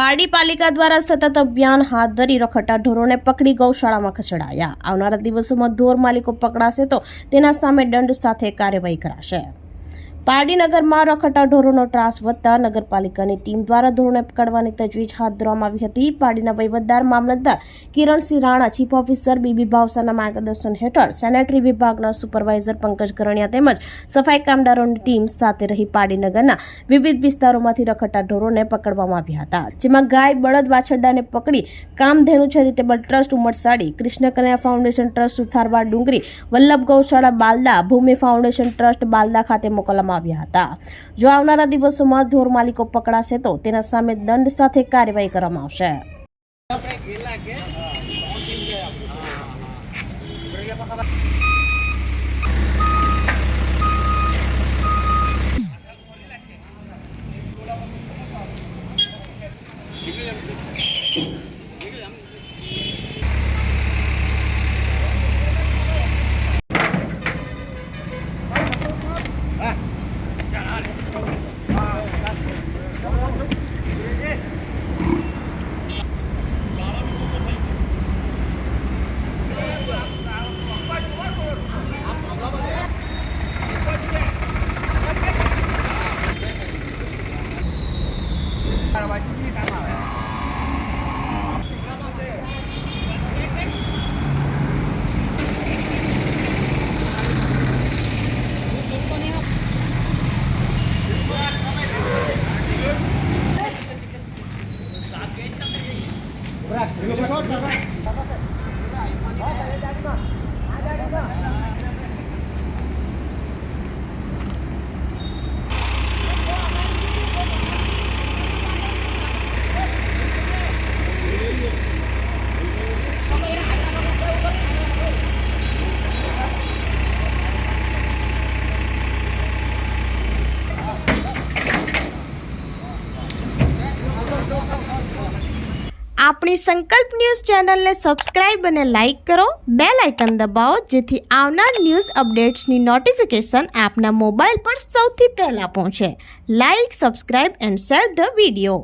પારડી પાલિકા દ્વારા સતત અભિયાન હાથ ધરી રખડતા ઢોરોને પકડી ગૌશાળામાં ખસેડાયા। આવનારા દિવસોમાં ઢોર માલિકો પકડાશે તો તેના સામે દંડ સાથે કાર્યવાહી કરાશે। પારડી નગરમાં રખડતા ઢોરોનો ત્રાસ વધતા નગરપાલિકાની ટીમ દ્વારા ઢોરોને પકડવાની તજવીજ હાથ ધરવામાં આવી હતી। પારડીના વહીવટદાર મામલતદાર Kiransinh Rana, chief officer BB ભાવસાના માર્ગદર્શન હેઠળ સેનેટરી વિભાગના સુપરવાઇઝર પંકજ કરણિયા તેમજ સફાઈ કામદારોની ટીમ સાથે રહી પારડી નગરના વિવિધ વિસ્તારોમાંથી રખડતા ઢોરોને પકડવામાં આવ્યા હતા, જેમાં ગાય, બળદ, વાછરડાને પકડી કામધેનુ ચેરિટેબલ ટ્રસ્ટ ઉમરસાડી, કૃષ્ણ કન્યા ફાઉન્ડેશન ટ્રસ્ટ સુથારવા ડુંગરી, વલ્લભ ગૌશાળા બાલદા, ભૂમિ ફાઉન્ડેશન ટ્રસ્ટ બાલદા ખાતે મોકલવામાં આવ્યા હતા। જો આવનારા દિવસોમાં ઢોર માલિકો પકડાશે તો તેના સામે દંડ સાથે કાર્યવાહી કરવામાં આવશે। આપણી સંકલ્પ ન્યૂઝ ચેનલને સબસ્ક્રાઇબ અને લાઇક કરો, બેલ આઇકન દબાવો જેથી આવનાર ન્યૂઝ અપડેટ્સની નોટિફિકેશન આપના મોબાઈલ પર સૌથી પહેલા પહોંચે। Like, subscribe and share the video.